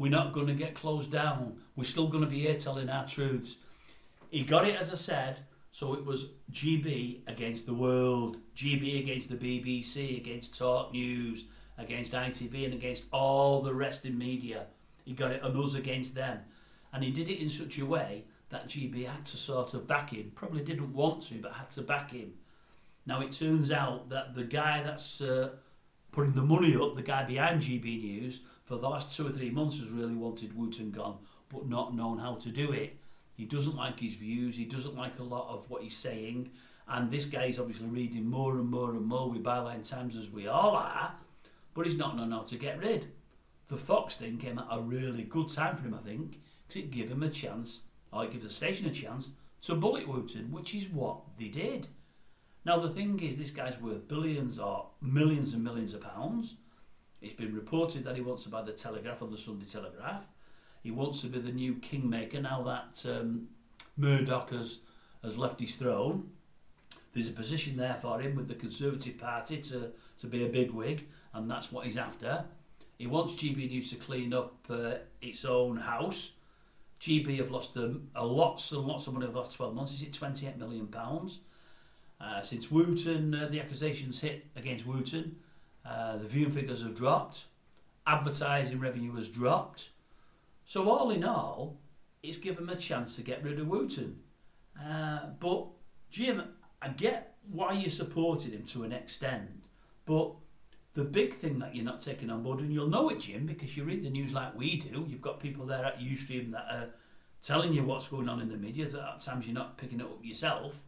We're not going to get closed down. We're still going to be here telling our truths. He got it, as I said, so it was GB against the world, GB against the BBC, against Talk News, against ITV and against all the rest in media. He got it on us against them. And he did it in such a way that GB had to sort of back him. Probably didn't want to, but had to back him. Now it turns out that the guy that's putting the money up, the guy behind GB News, for the last 2 or 3 months has really wanted Wooton gone, but not known how to do it. He doesn't like his views, he doesn't like a lot of what he's saying, and this guy's obviously reading more and more and more with Byline Times, as we all are, but he's not known how to get rid. The Fox thing came at a really good time for him, I think, because it gave him a chance, or it gives the station a chance, to bullet Wooton, which is what they did. Now the thing is, this guy's worth billions or millions and millions of pounds. It's been reported that he wants to buy the Telegraph or the Sunday Telegraph. He wants to be the new kingmaker now that Murdoch has left his throne. There's a position there for him with the Conservative Party to be a bigwig, and that's what he's after. He wants GB News to clean up its own house. GB have lost lots and lots of money over the last 12 months. Is it £28 million? Since Wooton, the accusations hit against Wooton, the viewing figures have dropped. Advertising revenue has dropped. So all in all, it's given him a chance to get rid of Wooton. But Jim, I get why you supported him to an extent, but the big thing that you're not taking on board, and you'll know it, Jim, because you read the news like we do, you've got people there at Ustream that are telling you what's going on in the media, that at times you're not picking it up yourself.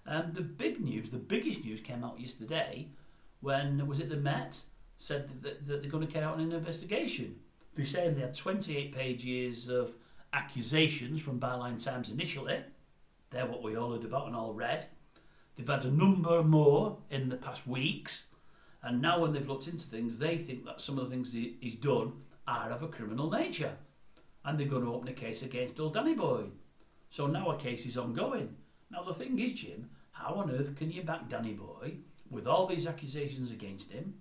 The big news, the biggest news came out yesterday when, was it the Met, said that they're going to carry out an investigation. They're saying they had 28 pages of accusations from Byline Times initially. They're what we all heard about and all read. They've had a number more in the past weeks. And now when they've looked into things, they think that some of the things he's done are of a criminal nature. And they're going to open a case against old Danny Boy. So now a case is ongoing. Now the thing is, Jim, how on earth can you back Danny Boy with all these accusations against him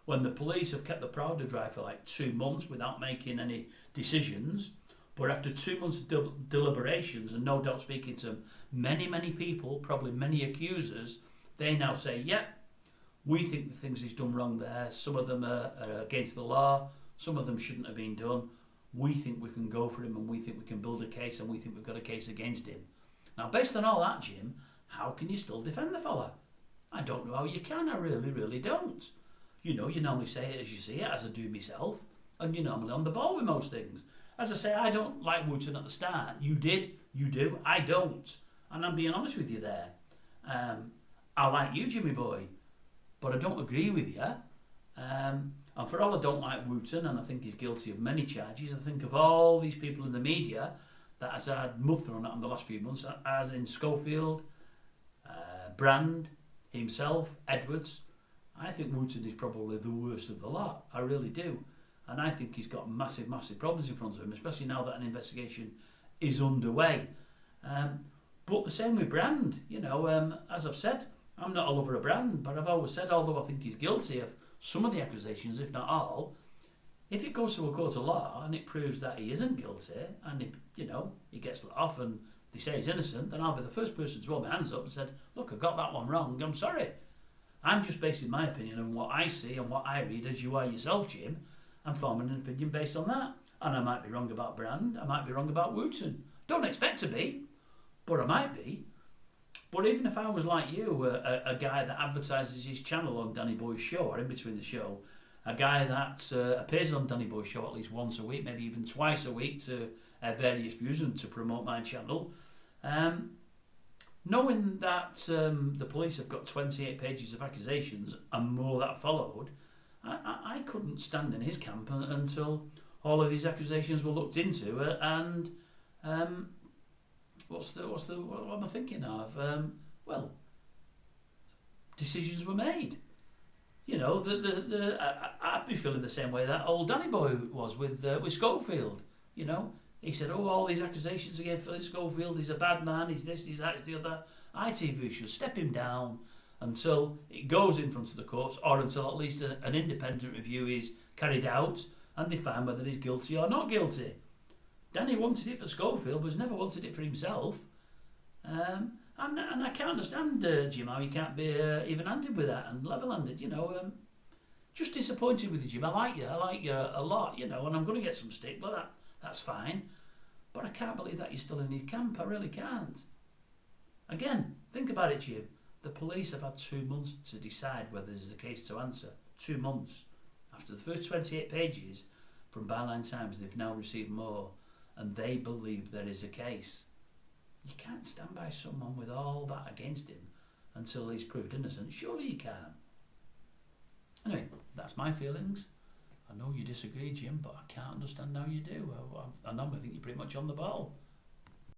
when the police have kept the powder dry for like 2 months without making any decisions? But after 2 months of deliberations and no doubt speaking to many, many people, probably many accusers, they now say, yeah, we think the things he's done wrong there. Some of them are against the law. Some of them shouldn't have been done. We think we can go for him and we think we can build a case and we think we've got a case against him. Now, based on all that, Jim, how can you still defend the fella? I don't know how you can. I really, really don't. You know, you normally say it as you see it, as I do myself, and you're normally on the ball with most things. As I say, I don't like Wooton at the start. You did, you do, I don't. And I'm being honest with you there. I like you, Jimmy boy, but I don't agree with you. And for all I don't like Wooton, and I think he's guilty of many charges, I think of all these people in the media that has had mud thrown at him the last few months, as in Schofield, Brand, himself, Edwards. I think Wooton is probably the worst of the lot. I really do. And I think he's got massive, massive problems in front of him, especially now that an investigation is underway. But the same with Brand. You know, as I've said, I'm not all over a Brand, but I've always said, although I think he's guilty of some of the accusations, if not all, if it goes to a court of law and it proves that he isn't guilty and he gets let off and they say he's innocent, then I'll be the first person to hold my hands up and said, look, I got that one wrong, I'm sorry. I'm just basing my opinion on what I see and what I read, as you are yourself, Jim. I'm forming an opinion based on that. And I might be wrong about Brand, I might be wrong about Wooton. Don't expect to be, but I might be. But even if I was like you, a guy that advertises his channel on Danny Boy's show, or in between the show, a guy that appears on Danny Boy's show at least once a week, maybe even twice a week to various views and to promote my channel, knowing that the police have got 28 pages of accusations and more that followed, I couldn't stand in his camp until all of these accusations were looked into and what am I thinking of? Well, decisions were made. You know, I'd be feeling the same way that old Danny Boy was with Schofield. You know, he said, "Oh, all these accusations against Philip Schofield. He's a bad man. He's this. He's that. He's the other." ITV should step him down until it goes in front of the courts, or until at least an independent review is carried out and they find whether he's guilty or not guilty. Danny wanted it for Schofield, but has never wanted it for himself. And I can't understand, Jim, how you can't be even-handed with that and level-handed, you know. Just disappointed with you, Jim. I like you a lot, you know, and I'm going to get some stick, but that's fine. But I can't believe that you're still in his camp. I really can't. Again, think about it, Jim. The police have had 2 months to decide whether there's a case to answer. 2 months. After the first 28 pages from Byline Times, they've now received more, and they believe there is a case. You can't stand by someone with all that against him until he's proved innocent. Surely you can. Anyway, that's my feelings. I know you disagree, Jim, but I can't understand how you do. I normally think you're pretty much on the ball.